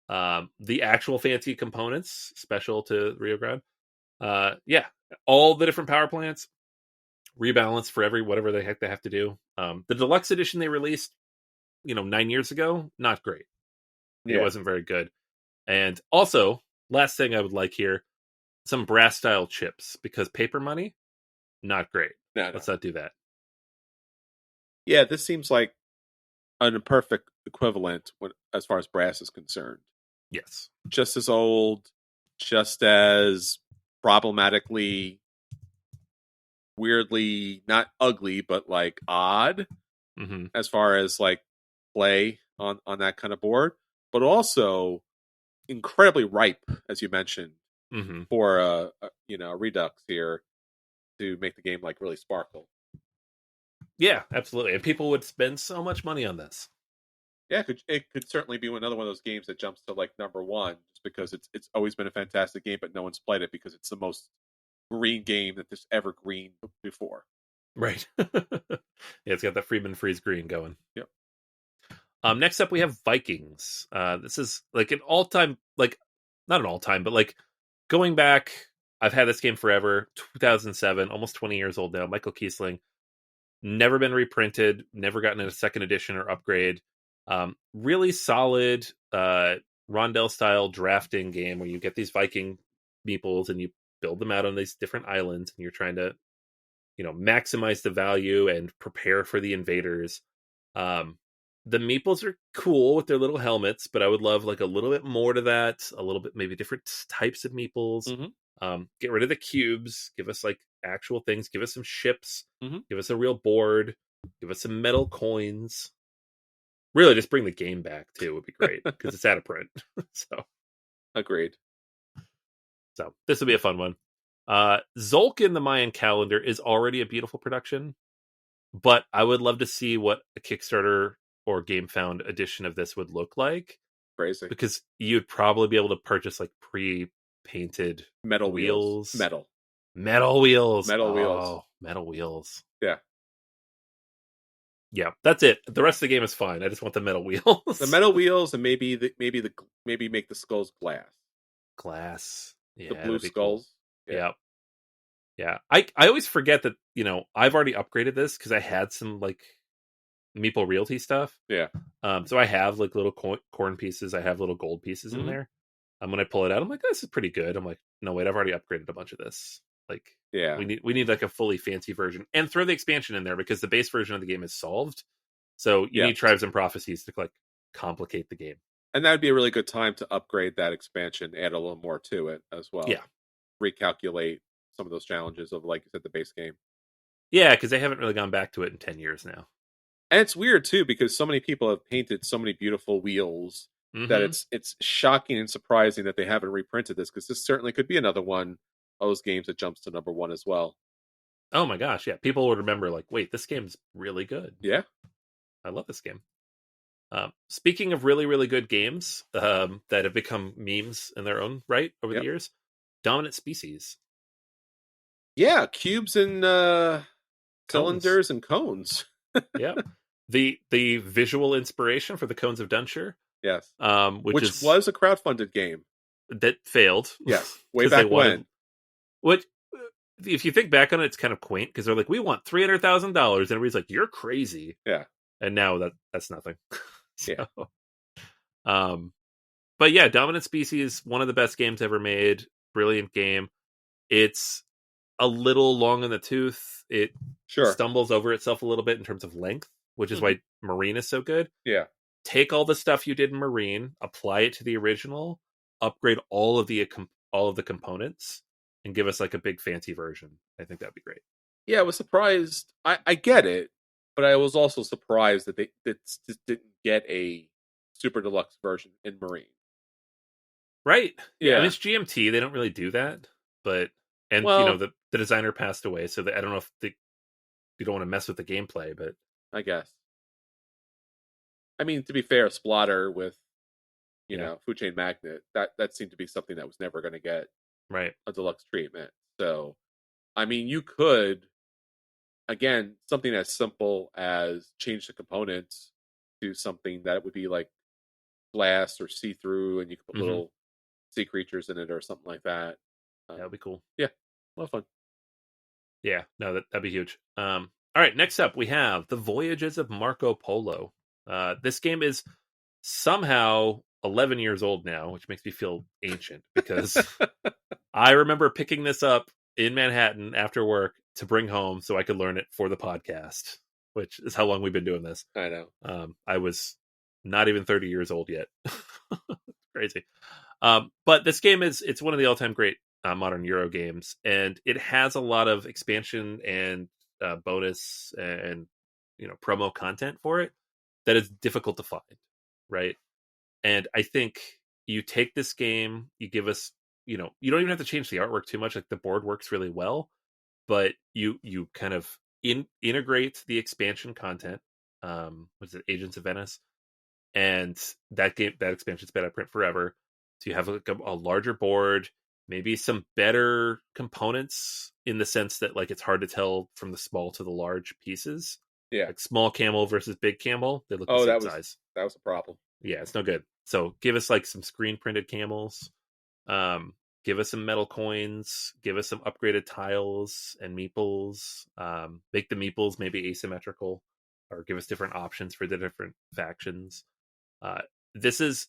the actual fancy components special to Rio Grande. Yeah, all the different power plants, rebalance for every whatever the heck they have to do. The deluxe edition they released, 9 years ago, not great. It wasn't very good. And also, last thing I would like here, some brass style chips, because paper money, not great. No. Let's not do that. Yeah, this seems like an imperfect equivalent as far as brass is concerned. Yes. Just as old, just as problematically, weirdly, not ugly, but like odd as far as like play on that kind of board, but also incredibly ripe, as you mentioned, for a Redux here to make the game like really sparkle. Yeah, absolutely. And people would spend so much money on this. Yeah, it could certainly be another one of those games that jumps to like number one, just because it's always been a fantastic game, but no one's played it because it's the most green game that there's ever green before. Right. Yeah, it's got that Freeman Freeze green going. Yep. Next up, we have Vikings. This is like an all-time, like not an all-time, but like going back. I've had this game forever. 2007, almost 20 years old now. Michael Kiesling. Never been reprinted. Never gotten a second edition or upgrade. Really solid rondel style drafting game where you get these Viking meeples and you build them out on these different islands, and you're trying to, maximize the value and prepare for the invaders. The meeples are cool with their little helmets, but I would love like a little bit more to that. A little bit, maybe different types of meeples. Get rid of the cubes. Give us like actual things. Give us some ships. Give us a real board. Give us some metal coins. Really, just bring the game back too would be great because it's out of print. So, agreed. So this will be a fun one. Zolk in the Mayan calendar is already a beautiful production, but I would love to see what a Kickstarter or Gamefound edition of this would look like. Crazy. Because you'd probably be able to purchase like pre-painted metal wheels. Metal wheels. Oh, metal wheels. Yeah. Yeah, that's it. The rest of the game is fine. I just want the metal wheels. The metal wheels, and maybe make the skulls glass. Yeah, the blue skulls. Cool. Yeah. I always forget that, I've already upgraded this because I had some like Meeple Realty stuff. Yeah. So I have like little corn pieces. I have little gold pieces in there. When I pull it out, I'm like, this is pretty good. I'm like, no, wait, I've already upgraded a bunch of this. Like, yeah, we need like a fully fancy version, and throw the expansion in there because the base version of the game is solved. So you need Tribes and Prophecies to like complicate the game. And that would be a really good time to upgrade that expansion, add a little more to it as well. Yeah. Recalculate some of those challenges of, like you said, the base game. Yeah, because they haven't really gone back to it in 10 years now. And it's weird too, because so many people have painted so many beautiful wheels that it's shocking and surprising that they haven't reprinted this, because this certainly could be another one of those games that jumps to number one as well. Oh my gosh, yeah. People would remember like, wait, this game's really good. Yeah. I love this game. Speaking of really, really good games that have become memes in their own right over the years, Dominant Species. Yeah, cubes and cylinders and cones. Yeah. The visual inspiration for the Cones of Dunshire. Yes. Which was a crowdfunded game. That failed. Yes. Way back when. Which, if you think back on it, it's kind of quaint because they're like, we want $300,000. And everybody's like, you're crazy. Yeah. And now that's nothing. So, yeah. But yeah, Dominant Species, one of the best games ever made. Brilliant game. It's a little long in the tooth. It stumbles over itself a little bit in terms of length, which is why Marine is so good. Yeah. Take all the stuff you did in Marine, apply it to the original, upgrade all of the components, and give us like a big fancy version. I think that'd be great. Yeah, I was surprised. I get it, but I was also surprised that they just didn't get a super deluxe version in Marine. Right. Yeah. I mean, it's GMT. They don't really do that, but the designer passed away, so I don't know if you don't want to mess with the gameplay, but I guess. I mean, to be fair, Splatter with Food Chain Magnet, that seemed to be something that was never going to get a deluxe treatment. So, I mean, you could, again, something as simple as change the components to something that would be like glass or see through, and you can put Mhm. little sea creatures in it or something like that. That would be cool. Yeah, a lot of fun. Yeah, no, that'd be huge. All right, next up we have The Voyages of Marco Polo. This game is somehow 11 years old now, which makes me feel ancient because I remember picking this up in Manhattan after work to bring home so I could learn it for the podcast, which is how long we've been doing this. I know. I was not even 30 years old yet. Crazy. But this game it's one of the all-time great modern Euro games, and it has a lot of expansion and bonus and promo content for it that is difficult to find, right? And I think you take this game, you give us, you don't even have to change the artwork too much. Like the board works really well, but you kind of integrate the expansion content. Was it Agents of Venice? And that expansion's been out of print forever. So you have like a larger board, maybe some better components in the sense that like it's hard to tell from the small to the large pieces. Yeah. Like small camel versus big camel, they look the same size. That was a problem. Yeah, it's no good. So give us like some screen printed camels. Give us some metal coins. Give us some upgraded tiles and meeples. Make the meeples maybe asymmetrical, or give us different options for the different factions. This is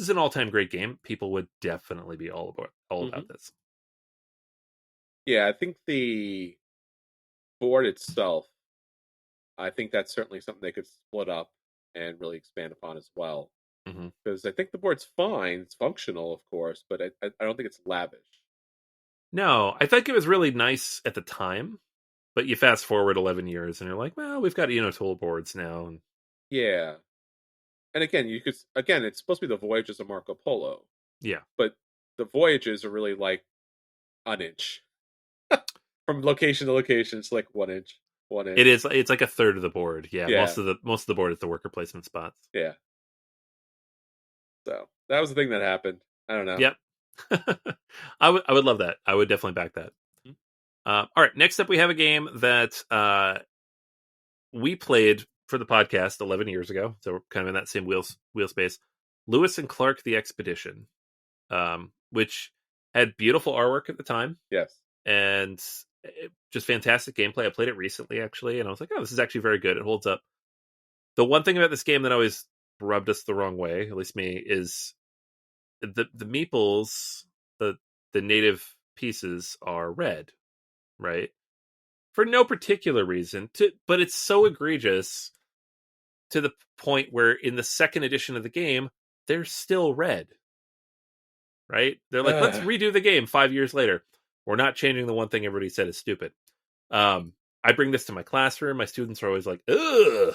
an all-time great game. People would definitely be all about this. Yeah, I think the board itself, I think that's certainly something they could split up and really expand upon as well. Because I think the board's fine. It's functional, of course, but I don't think it's lavish. No, I think it was really nice at the time, but you fast forward 11 years and you're like, well, we've got tool boards now. And yeah. And again, it's supposed to be the Voyages of Marco Polo. Yeah. But the voyages are really like an inch. From location to location, it's like 1 inch. 1 inch. It's like a third of the board. Yeah. Yeah. Most of the board is the worker placement spots. Yeah. So that was the thing that happened. I don't know. Yep. I would love that. I would definitely back that. All right. Next up, we have a game that we played for the podcast 11 years ago. So we're kind of in that same wheel space. Lewis and Clark: The Expedition, which had beautiful artwork at the time. Yes. And just fantastic gameplay. I played it recently, actually, and I was like, oh, this is actually very good. It holds up. The one thing about this game that always rubbed us the wrong way, at least me, is the meeples, the native pieces are red, right? For no particular reason, but it's so egregious to the point where in the second edition of the game, they're still red, right? They're like, let's redo the game 5 years later. We're not changing the one thing everybody said is stupid. I bring this to my classroom. My students are always like, ugh,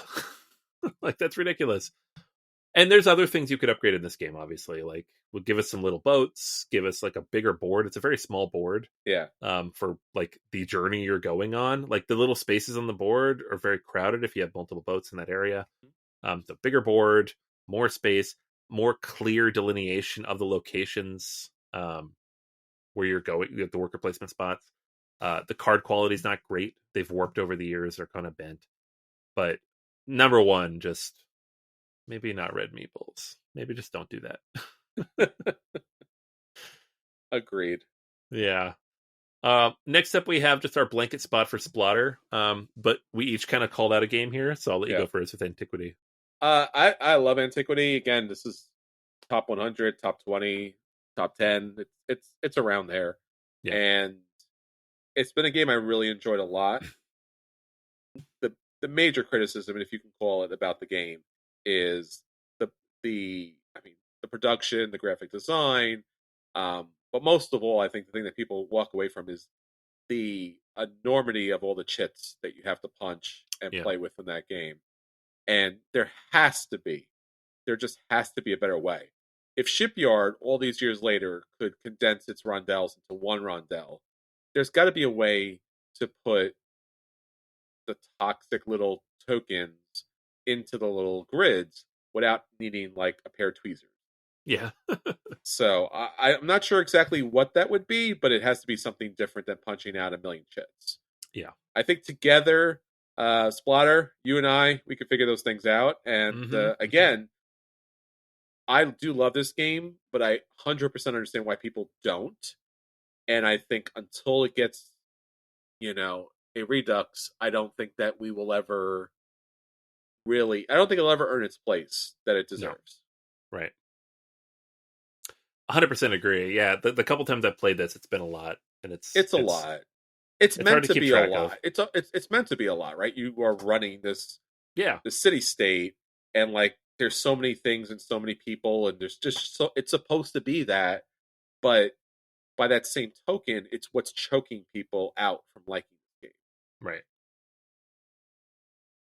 like that's ridiculous. And there's other things you could upgrade in this game, obviously. Like, we'll give us some little boats, give us like a bigger board. It's a very small board. Yeah. For like the journey you're going on. Like the little spaces on the board are very crowded if you have multiple boats in that area. The bigger board, more space, more clear delineation of the locations where you're going. You have the worker placement spots. The card quality is not great. They've warped over the years. They're kind of bent. But number one, just maybe not red meeples. Maybe just don't do that. Agreed. Yeah. Next up, we have just our blanket spot for Splatter. But we each kind of called out a game here, so I'll let you go first with Antiquity. I love Antiquity. Again, this is top 100, top 20, top 10. It's around there. Yeah. And it's been a game I really enjoyed a lot. The major criticism, if you can call it, about the game is the production, the graphic design, but most of all, I think the thing that people walk away from is the enormity of all the chits that you have to punch and play with in that game. And there just has to be a better way. If Shipyard, all these years later, could condense its rondels into one rondel, there's got to be a way to put the toxic little tokens into the little grids without needing like a pair of tweezers. Yeah. So I'm not sure exactly what that would be, but it has to be something different than punching out a million chits. Yeah. I think together, Splatter, you and I, we could figure those things out. And again, I do love this game, but I 100% understand why people don't. And I think until it gets, a Redux, I don't think that we will ever really. I don't think it'll ever earn its place that it deserves. No. Right. 100% agree. Yeah, the couple times I've played this, it's been a lot, and it's a lot. It's meant to be a lot. It's meant to be a lot, right? You are running this the city state, and like there's so many things and so many people, and there's just it's supposed to be that, but by that same token, it's what's choking people out from liking the game.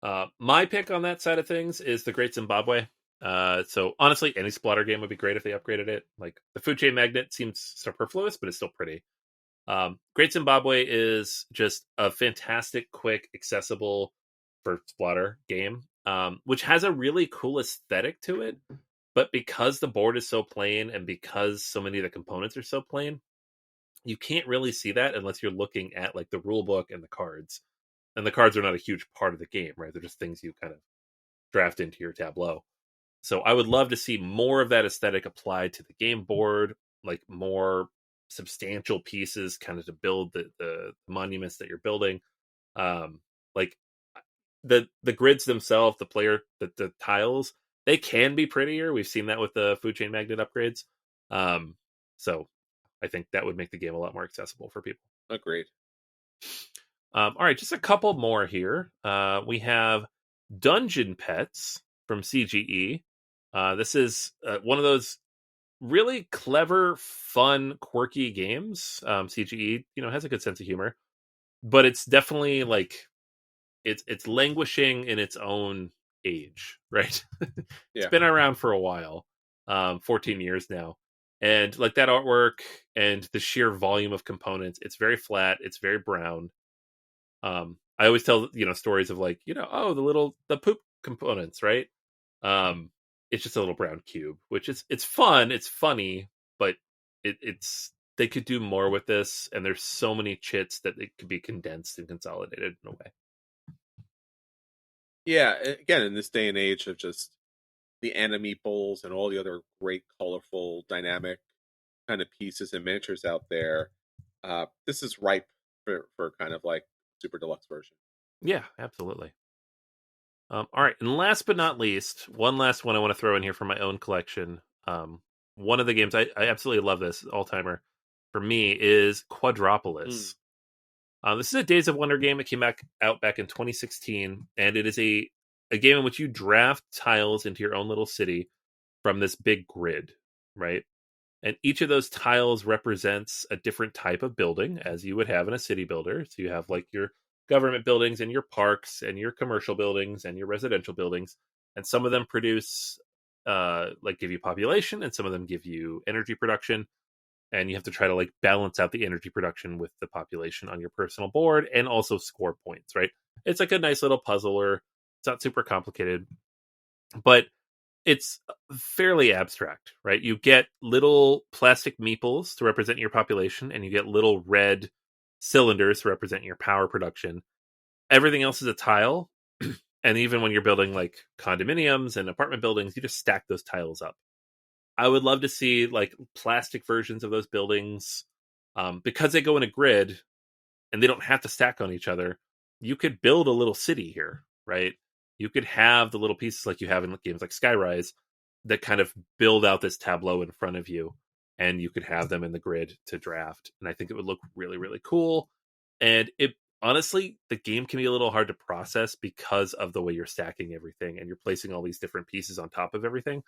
Right. My pick on that side of things is the Great Zimbabwe. So honestly, any Splatter game would be great if they upgraded it. Like the Food Chain Magnet seems superfluous, but it's still pretty. Great Zimbabwe is just a fantastic, quick, accessible for Splatter game, which has a really cool aesthetic to it. But because the board is so plain and because so many of the components are so plain, you can't really see that unless you're looking at like the rule book and the cards. And the cards are not a huge part of the game, right? They're just things you kind of draft into your tableau. So I would love to see more of that aesthetic applied to the game board, like more substantial pieces kind of to build the monuments that you're building. Like the grids themselves, the tiles, they can be prettier. We've seen that with the Food Chain Magnet upgrades. So I think that would make the game a lot more accessible for people. Agreed. All right, just a couple more here. We have Dungeon Pets from CGE. This is one of those really clever, fun, quirky games. CGE, has a good sense of humor, but it's definitely like it's languishing in its own age, right? It's been around for a while, 14 years now. And like that artwork and the sheer volume of components, it's very flat, it's very brown. I always tell, stories of like, the poop components, right? It's just a little brown cube, which it's fun, it's funny, but it's they could do more with this, and there's so many chits that it could be condensed and consolidated in a way. Yeah, again, in this day and age of just the Animeeples and all the other great, colorful, dynamic kind of pieces and miniatures out there, this is ripe for kind of like super deluxe version. Yeah, absolutely. All right, and last but not least, one last one I want to throw in here for my own collection. One of the games I absolutely love, this all-timer for me, is Quadropolis. This is a Days of Wonder game. It came out back in 2016, and it is a game in which you draft tiles into your own little city from this big grid, right? And each of those tiles represents a different type of building, as you would have in a city builder. So you have like your government buildings and your parks and your commercial buildings and your residential buildings. And some of them produce, give you population, and some of them give you energy production. And you have to try to like balance out the energy production with the population on your personal board and also score points, right? It's like a nice little puzzler. It's not super complicated, but it's fairly abstract, right? You get little plastic meeples to represent your population, and you get little red cylinders to represent your power production. Everything else is a tile. And even when you're building like condominiums and apartment buildings, you just stack those tiles up. I would love to see like plastic versions of those buildings, because they go in a grid and they don't have to stack on each other. You could build a little city here, right? You could have the little pieces like you have in games like Skyrise that kind of build out this tableau in front of you, and you could have them in the grid to draft. And I think it would look really, really cool. And it honestly, the game can be a little hard to process because of the way you're stacking everything and you're placing all these different pieces on top of everything.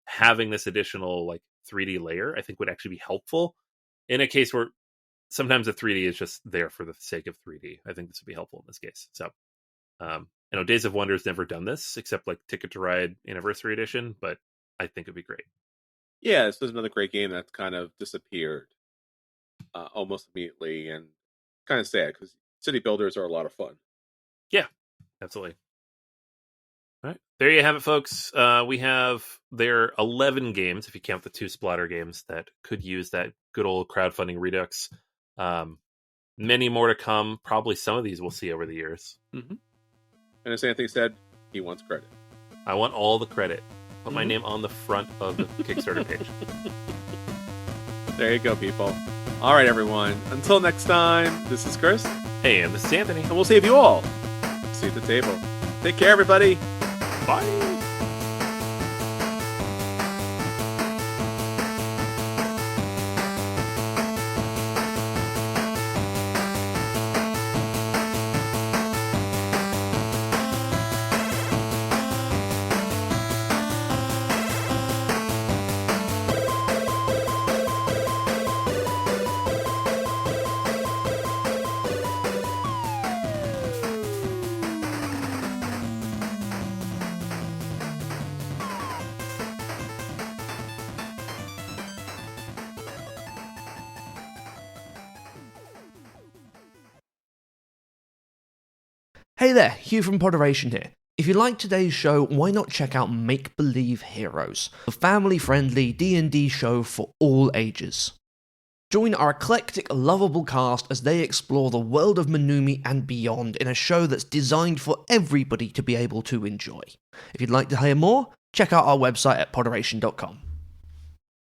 Having this additional like 3D layer, I think would actually be helpful in a case where sometimes the 3D is just there for the sake of 3D. I think this would be helpful in this case. So, Days of Wonder's never done this except like Ticket to Ride Anniversary Edition, but I think it'd be great. Yeah, this is another great game that's kind of disappeared almost immediately, and kind of sad because city builders are a lot of fun. Yeah, absolutely. All right, there you have it, folks. We have there 11 games, if you count the 2 Splatter games, that could use that good old crowdfunding Redux. Many more to come. Probably some of these we'll see over the years. Mm-hmm. And as Anthony said, he wants credit. I want all the credit. Put my name on the front of the Kickstarter page. There you go, people. All right, everyone. Until next time, this is Chris. Hey, and this is Anthony. And we'll save you all. See you at the table. Take care, everybody. Bye. Hey there, Hugh from Poderation here. If you liked today's show, why not check out Make Believe Heroes, a family-friendly D&D show for all ages. Join our eclectic, lovable cast as they explore the world of Manumi and beyond in a show that's designed for everybody to be able to enjoy. If you'd like to hear more, check out our website at poderation.com.